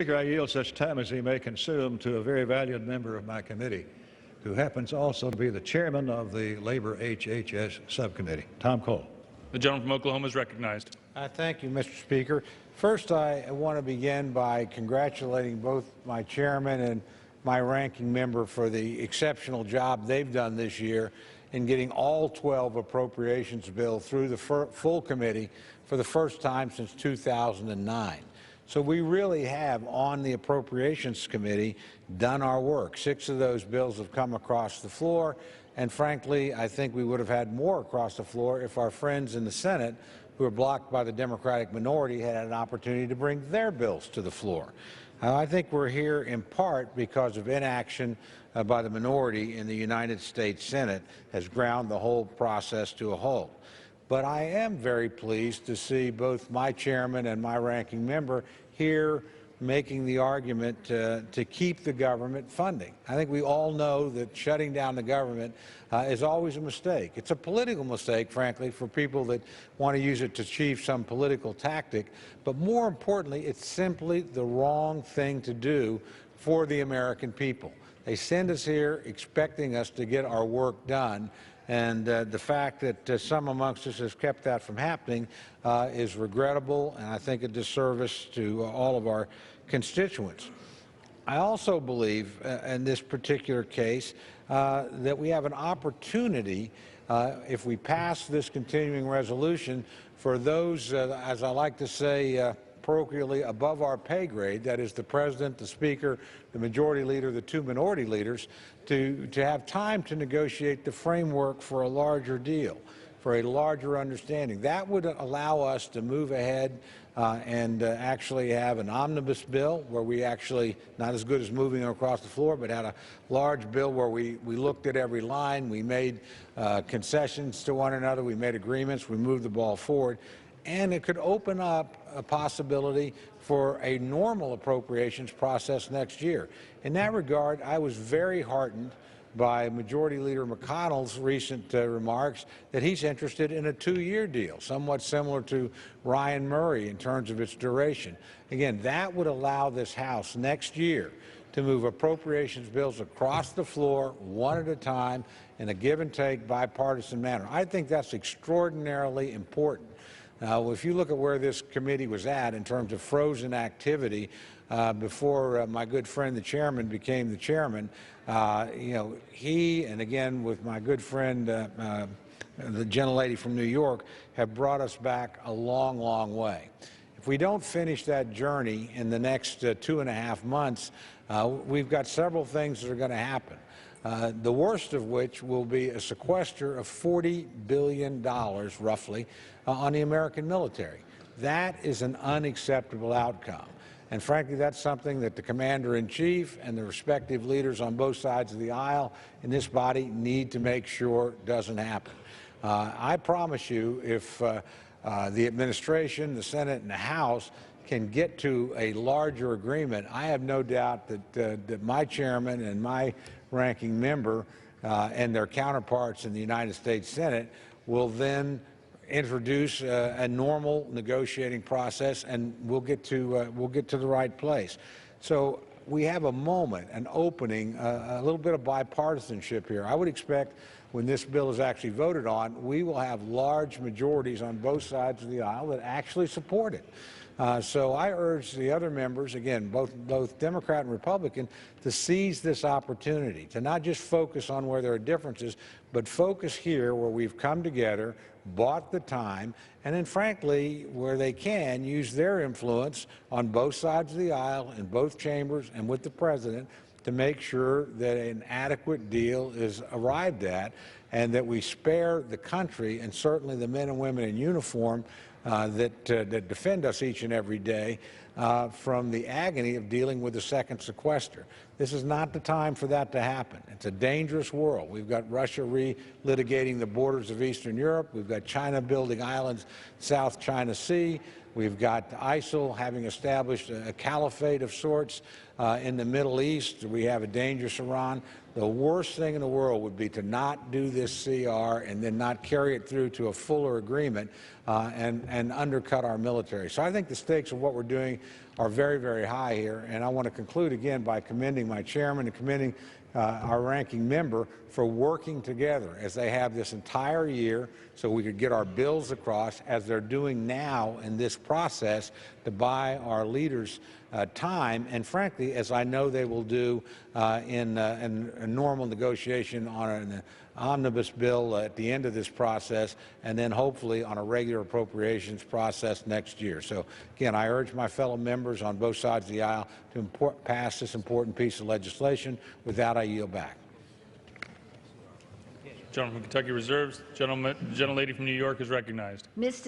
Speaker, I yield such time as he may consume to a very valued member of my committee, who happens also to be the chairman of the Labor HHS subcommittee. Tom Cole. The gentleman from Oklahoma is recognized. Thank you, Mr. Speaker. First, I want to begin by congratulating both my chairman and my ranking member for the exceptional job they've done this year in getting all 12 appropriations bills through the full committee for the first time since 2009. So we really have, on the Appropriations Committee, done our work. 6 of those bills have come across the floor, and frankly, I think we would have had more across the floor if our friends in the Senate, who are blocked by the Democratic minority, had an opportunity to bring their bills to the floor. I think we're here in part because of inaction by the minority in the United States Senate has ground the whole process to a halt. But I am very pleased to see both my chairman and my ranking member here making the argument to keep the government funding. I think we all know that shutting down the government is always a mistake. It's a political mistake, frankly, for people that want to use it to achieve some political tactic. But more importantly, it's simply the wrong thing to do for the American people. They send us here expecting us to get our work done. And the fact that some amongst us has kept that from happening is regrettable, and I think a disservice to all of our constituents. I also believe in this particular case that we have an opportunity, if we pass this continuing resolution, for those, as I like to say, parochially above our pay grade, that is the President, the Speaker, the Majority Leader, the 2 minority leaders, to have time to negotiate the framework for a larger deal, for a larger understanding. That would allow us to move ahead and actually have an omnibus bill where we actually, not as good as moving across the floor, but had a large bill where we looked at every line, we made concessions to one another, we made agreements, we moved the ball forward. And it could open up a possibility for a normal appropriations process next year. In that regard, I was very heartened by Majority Leader McConnell's recent remarks that he's interested in a 2-year deal, somewhat similar to Ryan Murray in terms of its duration. Again, that would allow this House next year to move appropriations bills across the floor one at a time in a give-and-take bipartisan manner. I think that's extraordinarily important. Now, if you look at where this committee was at in terms of frozen activity before my good friend the chairman became the chairman, he and again with my good friend the gentlelady from New York have brought us back a long, long way. If we don't finish that journey in the next 2.5 months, we've got several things that are going to happen. The worst of which will be a sequester of $40 billion, roughly, on the American military. That is an unacceptable outcome. And frankly, that's something that the Commander-in-Chief and the respective leaders on both sides of the aisle in this body need to make sure doesn't happen. I promise you, if the administration, the Senate, and the House can get to a larger agreement, I have no doubt that my chairman and my ranking member and their counterparts in the United States Senate will then introduce a normal negotiating process, and we'll get to the right place. So we have a moment, an opening, a little bit of bipartisanship here. I would expect when this bill is actually voted on, we will have large majorities on both sides of the aisle that actually support it. So I urge the other members, again, both Democrat and Republican, to seize this opportunity, to not just focus on where there are differences, but focus here where we've come together, bought the time, and then, frankly, where they can, use their influence on both sides of the aisle, in both chambers, and with the President, to make sure that an adequate deal is arrived at and that we spare the country and certainly the men and women in uniform that defend us each and every day from the agony of dealing with the second sequester. This is not the time for that to happen. It's a dangerous world. We've got Russia relitigating the borders of Eastern Europe. We've got China building islands South China Sea. We've got ISIL having established a caliphate of sorts in the Middle East. We have a dangerous Iran. The worst thing in the world would be to not do this CR and then not carry it through to a fuller agreement and undercut our military. So I think the stakes of what we're doing are very, very high here, and I want to conclude again by commending my chairman and commending our ranking member for working together as they have this entire year so we could get our bills across, as they're doing now in this process, to buy our leaders time, and frankly, as I know they will do in a normal negotiation on an omnibus bill at the end of this process, and then hopefully on a regular appropriations process next year. So again, I urge my fellow members on both sides of the aisle to pass this important piece of legislation. With that, I yield back. Gentleman from Kentucky reserves. Gentlelady from New York is recognized. Mr.